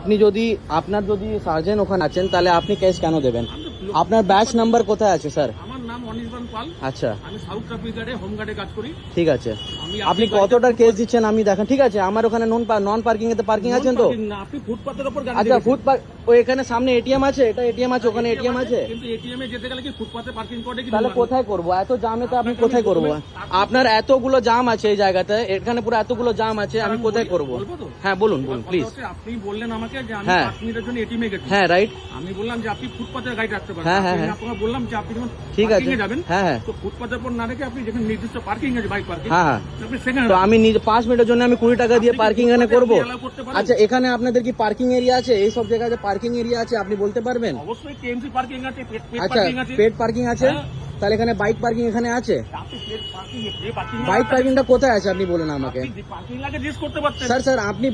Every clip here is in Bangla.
আপনি যদি আপনার যদি সার্জেন্ট ওখানে আছেন তাহলে আপনি কেস কেন দেবেন? আপনার ব্যাচ নাম্বার কোথায় আছে স্যার? আমার নাম অনির্বাণ পাল। আচ্ছা, আমি সাউথ ট্রাফিক গার্ডে হোম গার্ডে কাজ করি। ঠিক আছে, আপনি কতটার কেস দিচ্ছেন আমি দেখেন। ঠিক আছে, আমার ওখানে নন পার্কিং এতে পার্কিং আছেন তো? আপনি ফুটপাতের উপর গাড়ি আচ্ছা, ফুটপাথ ওই এখানে সামনে এটিএম আছে, এটা এটিএম আছে, ওখানে এটিএম আছে, কিন্তু এটিএম এ যেতে গেলে কি ফুটপাতে পার্কিং করে কি? তাহলে কোথায় করবো? এত জামে তো আপনি কোথায় করবো? আপনার এতগুলো জাম আছে এই জায়গাতে, এখানে পুরো এতগুলো জাম আছে, আমি কোথায় করবো? হ্যাঁ বলুন বলুন প্লিজ। আপনি বললেন আমাকে যে আমি হ্যাঁ 5 মিনিটের জন্য এটিএম এ গেছি। হ্যাঁ রাইট। আমি বললাম যে আপনি ফুটপাতে গাড়ি রাখতে পারেন। হ্যাঁ হ্যাঁ আমি হ্যাঁ আপনাকে বললাম যে আপনি যখন ঠিক আছে, পার্কিং এ যাবেন, হ্যাঁ হ্যাঁ তো ফুটপাতের উপর না রেখে আপনি যেখানে নির্দিষ্ট পার্কিং আছে বাইক পার্কিং, হ্যাঁ, আপনি সেখানে তো আমি নিজে 5 মিনিটের জন্য আমি 20 টাকা দিয়ে পার্কিং এখানে করবো? allow করতে পারেন। আচ্ছা, এখানে আপনাদের কি পার্কিং এরিয়া আছে? এই সব জায়গায় পার্কিং এরিয়া আছে, আপনি বলতে পারবেন? অবশ্যই কেএমসি পার্কিং আছে, পেড আচ্ছা, পার্কিং আছে। পেড পার্কিং আছে, হ্যাঁ। তাহলে এখানে বাইক পার্কিং এখানে আছে? আপনি পেড পার্কিং এ পার্কিং বাইক পার্কিংটা কোথায় আছে আপনি বলেন আমাকে। পার্কিং লাগে জিজ্ঞেস করতে পারতেন। স্যার আপনি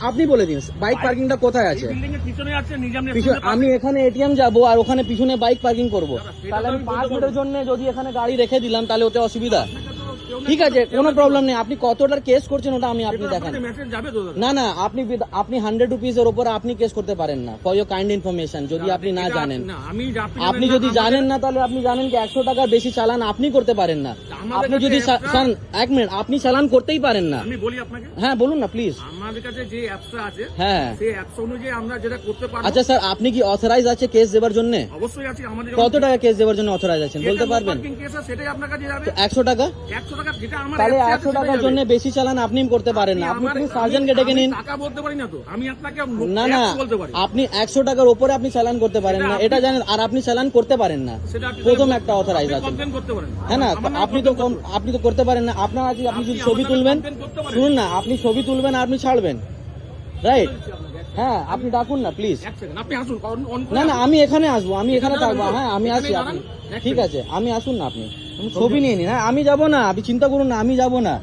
আপনি বলে দিন বাইক পার্কিংটা কোথায় আছে? বিল্ডিং এর পিছনে আছে, নিজাম আমি এখানে এটিএম যাবো আর ওখানে পিছনে বাইক পার্কিং করব, তাহলে আমি 5 মিনিটের জন্য যদি এখানে গাড়ি রেখে দিলাম তাহলে ওতে অসুবিধা? ঠিক আছে, কোনো প্রবলেম নেই, আপনি কতটার কেস করছেন ওটা আপনি দেখান। মেসেজ যাবে তো? না আপনি 100 রুপিজের উপর আপনি কেস করতে পারেন না, ফর ইউর কাইন্ড ইনফরমেশন। যদি আপনি না জানেন, আপনি যদি জানেন না তাহলে আপনি জানেন কি 100 টাকা বেশি চালান আপনি করতে পারেন না। আপনি যদি স্যার 1 মিনিট, আপনি চালান করতেই পারেন না। আমি বলি আপনাকে। হ্যাঁ বলুন না প্লিজ। আমাদের কাছে যে অ্যাপসটা আছে, হ্যাঁ সেই অ্যাপস অনুযায়ী আমরা যেটা করতে পারবো। আচ্ছা স্যার, আপনি কি অথরাইজ আছে কেস দেওয়ার জন্য? অবশ্যই আছে। আমাদের কত টাকা কেস দেওয়ার জন্য অথরাইজ আছেন বলতে পারবেন? পার্কিং কেস আছে সেটাই আপনার কাছে যাবে। 100 টাকা? 100 টাকা যেটা আমার তাহলে অ্যাপসে 100 টাকার জন্য বেশি চালান আপনি করতে পারেন না, আপনি প্লিজ সার্জেন্টকে ডেকে নিন। টাকা বলতে পারি না তো, আমি আপনাকে না বলতে পারি। আপনি 100 টাকার উপরে আপনি চালান করতে পারেন না, এটা জানেন, আর আপনি চালান করতে পারেন না। প্রথম একটা অথরাইজ আছে, কমপ্লেইন করতে পারেন। হ্যাঁ না, আপনি তো করতে পারেন না। আপনার আছে, আপনি যদি ছবি তুলবেন, শুনুন না, আপনি ছবি তুলবেন আর আপনি ছাড়বেন, রাইট? হ্যাঁ, আপনি ডাকুন না প্লিজ। আপনি আসুন। না আমি এখানে আসবো, আমি এখানে থাকবো। হ্যাঁ আমি আছি, আপনি ঠিক আছে, আমি আসুন না, আপনি ছবি নিয়ে নিন। হ্যাঁ আমি যাবো না, আপনি চিন্তা করুন না, আমি যাবো না।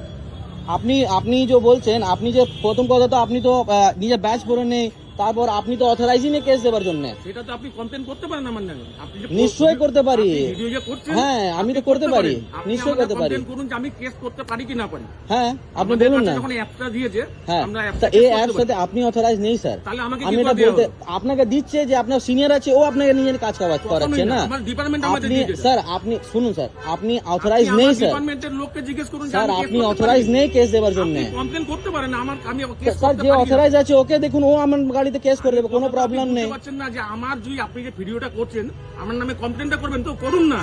আপনি যে বলছেন, আপনি যে প্রথম কথা তো আপনি তো নিজে ব্যাচ পরে নেই, তারপর আপনি তো অথরাইজই নেই কেস দেওয়ার জন্য। সেটা তো আপনি কমপ্লেইন করতে পারেন আমার নামে। আপনি নিশ্চয়ই করতে পারি। ভিডিও যে করছেন, হ্যাঁ আমি তো করতে পারি, নিশ্চয়ই করতে পারি। কমপ্লেইন করুন যে আমি কেস করতে পারি কি না পারি। হ্যাঁ আপনি বলুন না। যখন অ্যাপটা দিয়েছে, হ্যাঁ আমরা এই অ্যাপস সাথে আপনি অথরাইজ নেই স্যার। তাহলে আমাকে আমি এটা বলতে আপনাকে দিচ্ছে যে আপনার সিনিয়র আছে, ও আপনাকে নিজের কাজ করাচ্ছে না। আমার ডিপার্টমেন্ট আমাদের আপনি দিয়েছে। স্যার, আপনি শুনুন স্যার, আপনি অথরাইজ নেই স্যার। ডিপার্টমেন্টের লোককে জিজ্ঞেস করুন স্যার, আপনি অথরাইজ নেই কেস দেওয়ার জন্য। কমপ্লেইন করতে পারেন না, আমি কেস স্যার করতে যে পারি। অথরাইজ আছে ওকে দেখুন, ও আমার গাড়িতে কেস করে দেবে, কোনো প্রবলেম নেই। পাচ্ছেন না যে আমার যদি আপনি যে ভিডিওটা করছেন আমার নামে কমপ্লেনটা করবেন, তো করুন না।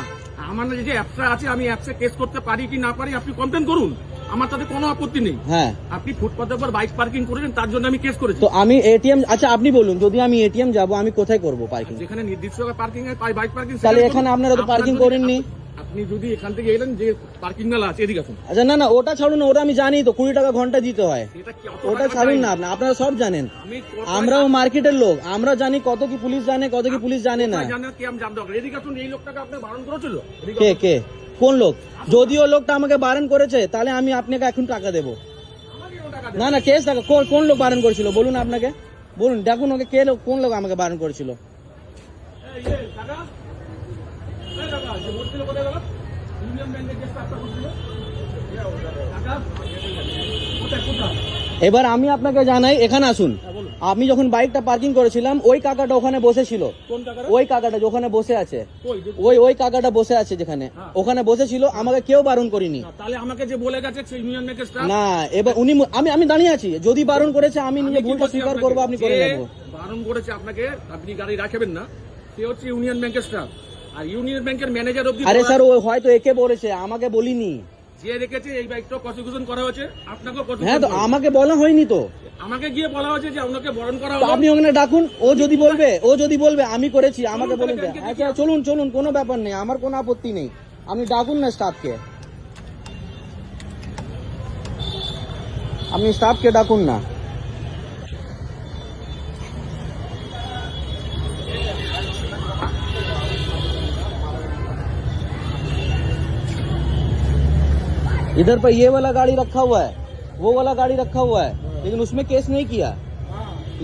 আমার যে অ্যাপসটা আছে, আমি অ্যাপসে কেস করতে পারি কি না পারি আপনি কমপ্লেন করুন, আমার তাতে কোনো আপত্তি নেই। হ্যাঁ আপনি ফুটপাতের উপর বাইক পার্কিং করেছেন, তার জন্য আমি কেস করেছি। তো আমি এটিএম, আচ্ছা আপনি বলুন, যদি আমি এটিএম যাব আমি কোথায় করব পার্কিং? যেখানে নির্দিষ্ট পার্কিং এর বাইক পার্কিং, তাহলে এখানে আপনারা তো পার্কিং করেননি। আপনি যদি এখান থেকে এলেন যে পার্কিং নালা আছে, এদিকে আসুন। আচ্ছা না ওটা ছাড়ুন না, ওটা আমি জানি তো 20 টাকা ঘন্টা দিতে হয়, ওটা ছাড়ুন না। আপনারা সব জানেন, আমরাও মার্কেটের লোক, আমরা জানি কত কি পুলিশ জানে, কত কি পুলিশ জানে না। এদিকে আসুন। এই লোকটাকে আপনি বারণ করেছিল? কে কোন লোক? যদি ও লোকটা আমাকে বারণ করেছে তাহলে আমি আপনাকে এখন টাকা দেবো। না কেস টাকা কোন লোক বারণ করেছিল বলুন, আপনাকে বলুন, দেখুন ওকে কে লোক, কোন লোক আমাকে বারণ করেছিল। এবার আমি আপনাকে জানাই, এখানে আসুন। আমি যখন বাইকটা পার্কিং করেছিলাম, ওই কাকাটা ওখানে বসেছিল। ওই কাকাটা ওখানে বসে আছে, ওই কাকাটা বসে আছে যেখানে, ওখানে বসেছিল, আমাকে কেউ বারণ করিনি। তাহলে আমাকে যে বলে গেছে ইউনিয়ন ব্যাংকের স্টাফ না, এবার উনি আমি দাঁড়িয়ে আছি, যদি বারণ করেছে আমি নিজে ভুলটা স্বীকার করবো, আপনি করে নেবো। বারণ করেছে আপনাকে, আপনি গাড়ি রাখবেন না, সে হচ্ছে ইউনিয়ন ব্যাংকের স্টাফ। আর ইউনিয়ন ব্যাংকের ম্যানেজার অবধি। আরে স্যার, ও হয়তো একে বলেছে, আমাকে বলিনি। যে রেখেছে এই বাইকটা প্রসিকিউশন করা হয়েছে, আপনাকেও হ্যাঁ তো আমাকে বলা হয়নি তো, আমাকে গিয়ে বলা হয়েছে যে আপনাকে বরণ করা হবে। আপনি ওখানে ডাকুন, ও যদি বলবে আমি করেছি, আমাকে বলুন। আচ্ছা চলুন, কোনো ব্যাপার নেই, আমার কোনো আপত্তি নেই। আপনি ডাকুন না স্টাফকে, আপনি স্টাফকে ডাকুন না। इधर पर ये वाला गाड़ी रखा हुआ है, वो वाला गाड़ी रखा हुआ है, लेकिन उसमें केस नहीं किया।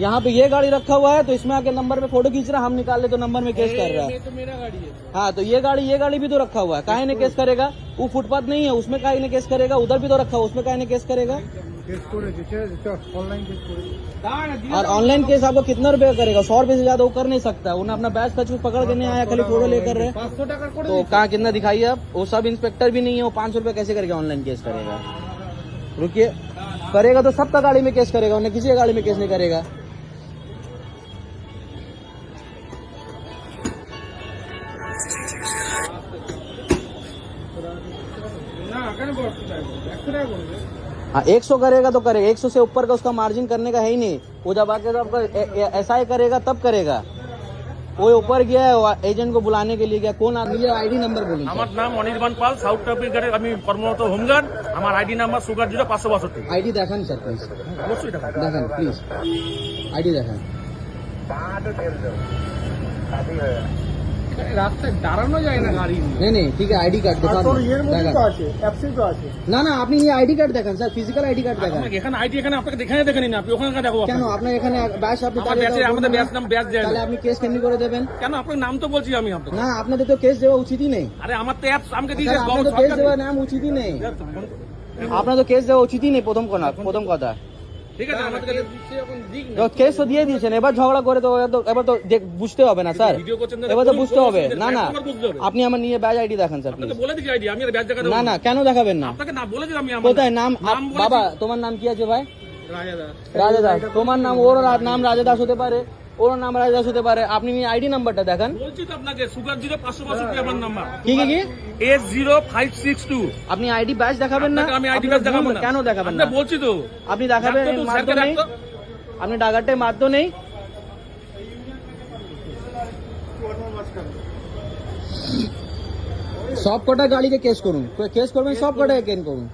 यहाँ पे ये गाड़ी रखा हुआ है, तो इसमें आके नंबर पे फोटो खींच रहा, हम निकाल ले तो नंबर में केस कर रहा है। तो मेरा गाड़ी है। हाँ तो ये गाड़ी भी तो रखा हुआ है, काहे ने केस करेगा? वो फुटपाथ नहीं है, उसमें काहे ने केस करेगा? उधर भी तो रखा हुआ, उसमें काहे ने केस करेगा? और ऑनलाइन केस आपको कितना रुपए का करेगा? 100 रुपए से ज्यादा वो कर नहीं सकता। उन्हें अपना बैच कुछ पकड़ के नहीं आया, खाली फोटो लेकर रहे। 500 টাকা করে तो कहाँ कितना दिखाइए आप? वो सब इंस्पेक्टर भी नहीं है, वो 500 रुपए कैसे करके ऑनलाइन केस करेगा? रुकिए, करेगा तो सबका गाड़ी में केस करेगा, उन्हें किसी की गाड़ी में केस नहीं करेगा। না কেন বলতে চাইবো 100 টাকা করবে हाँ 100 करेगा तो करेगा, 100 से ऊपर का उसका मार्जिन करने का है ही नहीं। वो जब आके तो आपका ऐसा ही करेगा तब करेगा। वो ऊपर गया है, एजेंट को बुलाने के लिए गया। कौन आदमी? ये आईडी नंबर बोलिए। আমার নাম অনির্বাণ পাল, সাউথ ট্রাফিক গার্ডে আমি কর্মরত হোমগার্ড। আমার আইডি নাম্বার সুগার 0562। आईडी देखान सर प्लीज, অবশ্যই টাকা देखान प्लीज, आईडी देखान। রাস্তায় দাঁড়ানো যায় না গাড়ি নিয়ে। नहीं नहीं ठीक है, आईडी कार्ड दिखान। ना ना আপনি ये आईडी कार्ड দেখান স্যার, ফিজিক্যাল আইডি কার্ড দেখান। আমাকে এখানে আইডি এখানে আপনাকে দেখানে দেখেনি না, আপনি ওখানে দেখাবো কেন আপনার এখানে ব্যাচ আপনি আমার ব্যাচে আমাদের ব্যাচ নাম ব্যাচ দেয় তাহলে আপনি কেস কেমনি করে দেবেন? কেন আপনার নাম তো বলছি আমি আপনাকে। না আপনাদের তো কেস দেওয়া উচিতই নেই। আরে আমার তো অ্যাপস আমাকে দিয়ে স্যার, আপনাদের তো কেস দেওয়া নাম উচিতই নেই। আপনার তো কেস দেওয়া উচিতই নেই প্রথম কথা। ঠিক আছে আমাদের কাছে দিচ্ছে এখন দিক না। তো কেস তো দিয়ে দিয়েছেন, এবার ঝগড়া করে তো এবার তো বুঝতে হবে না স্যার, ভিডিও করছেন এবার তো বুঝতে হবে। না না একবার বুঝতে হবে। আপনি আমার নিয়ে ব্যাচ আইডি দেখান স্যার আপনাকে প্লিজ। বলে দিচ্ছি আইডি, আমি আর ব্যাচ জায়গা না না কেন দেখাবেন না? আপনাকে না বলে দিলাম আমি আমার কোথায় নাম? বলেছি। বাবা তোমার নাম কি আছে ভাই? রাজা দাস। রাজা দাস। তোমার নাম, ওর নাম রাজা দাস হতে পারে, ওর নাম রাজা দাস হতে পারে। আপনি নিয়ে আইডি নাম্বারটা দেখান। বলছি তো আপনাকে সুগার 0562 আমার নাম্বার। কি কি কি? S0562। আপনি আইডি ব্যাচ দেখাবেন না? আপনাকে আমি আইডি ব্যাচ দেখাবো না। কেন দেখাবেন না? আপনি বলছি তো আপনি দেখাবেন, ডাক্তার তো মারতো স্যারকে নেই, ডাক্তার। আপনি ডাকারটাই মারতো নেই। সব কটা গাড়িকে কেস করুন, কেস করবেন সব কটাকে কেন করুন।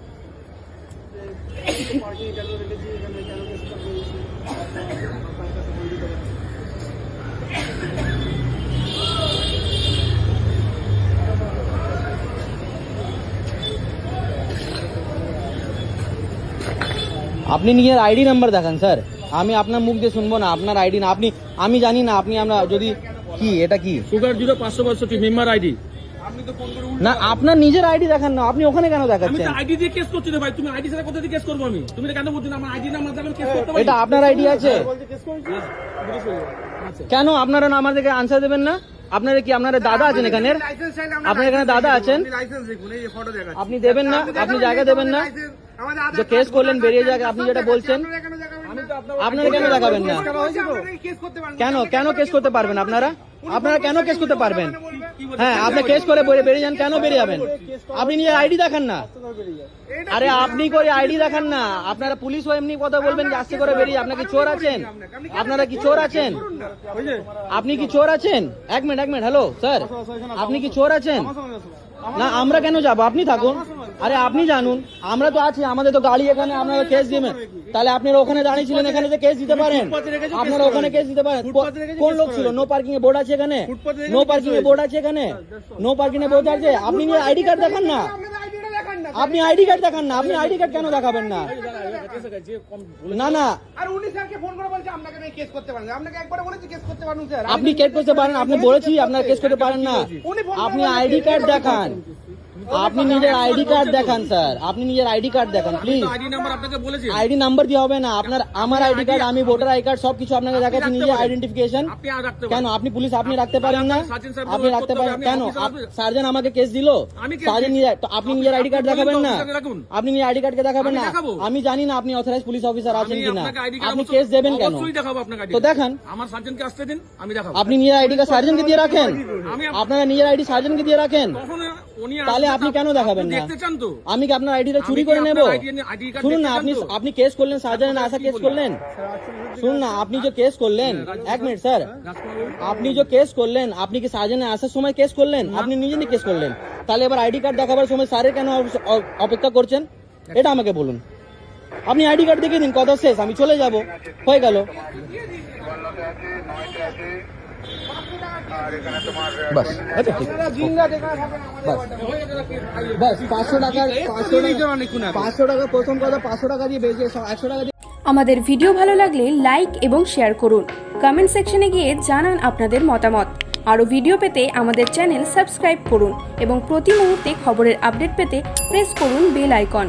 আপনি নিজের আইডি নাম্বার দেখান স্যার, আমি আপনার মুখ দিয়ে শুনবো না আপনার আইডি না। আপনি, আমি জানি না আপনি, আমরা যদি কি এটা কি সুগার 0562 মেম্বার আইডি। আপনি তো ফোন করে না, আপনার নিজের আইডি দেখান না, আপনি ওখানে কেন আমি দেখাচ্ছেন? তো আইডি দিয়ে কেস করছি না ভাই, তুমি আইডি ছাড়া কোথা থেকে কেস করবো আমি? তুমি তো কেন বলছো না আমার আইডি নাম্বার দেখান কেস করতে পারি? এটা আপনার আইডি আছে কেন? আপনারা না আমাদেরকে আনসার দেবেন না? আপনারা কি, আপনারা দাদা আছেন এখানে? আপনার এখানে দাদা আছেন, আপনি দেবেন না? আপনি জায়গা দেবেন না? যে কেস করলেন বেরিয়ে যাক, আপনি যেটা বলছেন আপনারা কেন দেখাবেন না? কেন কেন কেস করতে পারবেন আপনারা? আপনারা কেন কেস করতে পারবেন? হ্যাঁ আপনি কেস করে বেরিয়ে যান, কেন বেরিয়ে যাবেন? আপনি নিজের আইডি দেখান না। আরে আপনি করে আইডি দেখান না। আপনারা পুলিশ হয়ে এমনি কথা বলবেন যে আস্তে করে বেরিয়ে, আপনারা কি চোর আছেন? আপনারা কি চোর আছেন? আপনি কি চোর আছেন? এক মিনিট হ্যালো স্যার, আপনি কি চোর আছেন? না আমরা কেন যাবো, আপনি থাকুন। আরে আপনি জানুন, আমরা তো আছি, আমাদের তো গাড়ি এখানে। আপনারা কেস দিবেন, তাহলে আপনারা ওখানে দাঁড়িয়ে ছিলেন, এখানে যে কেস দিতে পারেন, আপনারা ওখানে কেস দিতে পারেন। কোন লোক ছিল? নো পার্কিং এ বোর্ড আছে এখানে, নো পার্কিং এ বোর্ড আছে এখানে, নো পার্কিং এ বোর্ড আছে। আপনি নিয়ে আইডি কার্ড দেখান না, আপনি আইডি কার্ড দেখান না। আপনি আইডি কার্ড কেন দেখাবেন না? না না আর উনি স্যারকে ফোন করে বলছে আপনাকে নাকি কেস করতে পারেন। আপনাকে একবারে বলেছি কেস করতে পারেন স্যার। আপনি কেস করতে পারেন, আপনি বলেছি আপনার কেস করতে পারেন না। আপনি আইডি কার্ড দেখান, আপনি নিজের আইডি কার্ড দেখান স্যার, আপনি নিজের আইডি কার্ড দেখান প্লিজ। আইডি নাম্বার আপনাকে বলেছি। আইডি নাম্বার দিয়ে হবে না আপনার, আমার আইডি কার্ড, আমি ভোটার আই কার্ড সবকিছু আপনাকে দেখাচ্ছি, নিজের আইডেন্টিফিকেশন। আপনি আর রাখতে কেন আপনি পুলিশ আপনি রাখতে পারেন না? আপনি রাখতে পারেন কেন? সার্জন আমাকে কেস দিল, সার্জন আপনি নিজের আইডি কার্ড দেখাবেন না? আপনি নিজের আইডি কার্ডকে দেখাবেন না? আমি জানি না আপনি অথরাইজ পুলিশ অফিসার আছেন কিনা, আপনি কেস দেবেন কেন? অবশ্যই দেখাবো আপনাকে আইডি। তো দেখান, আমার সার্জনকে আসতে দিন, আমি দেখাবো। আপনি নিজের আইডি কার্ড সার্জনকে দিয়ে রাখেন, আপনারা নিজের আইডি সার্জনকে দিয়ে রাখেন, তখন উনি তাহলে আপনি কেন দেখাবেন না? দেখতে চান তো? আমি কি আপনার আইডিটা চুরি করে নেব? শুনুন না, আপনি কেস করলেন, সার্জনের আশা কেস করলেন। শুনুন না, আপনি যে কেস করলেন, এক মিনিট স্যার, আপনি যে কেস করলেন, আপনি কি সার্জনের আসার সময় কেস করলেন? আপনি নিজে নিয়ে কেস করলেন, তাহলে এবার আইডি কার্ড দেখাবার সময় স্যারের কেন অপেক্ষা করছেন? এটা আমাকে বলুন। আপনি আইডি কার্ড দেখে দিন, কথা শেষ, আমি চলে যাব, হয়ে গেল। বাস আচ্ছা ঠিক, বাস 500 টাকা 500 টাকা প্রথম কথা, 500 টাকা দিয়ে বেশি 100 টাকা দিয়ে। আমাদের ভিডিও ভালো লাগলে লাইক এবং শেয়ার করুন। কমেন্ট সেকশনে গিয়ে জানান আপনাদের মতামত। আরও ভিডিও পেতে আমাদের চ্যানেল সাবস্ক্রাইব করুন এবং প্রতি মুহূর্তে খবরের আপডেট পেতে প্রেস করুন বেল আইকন।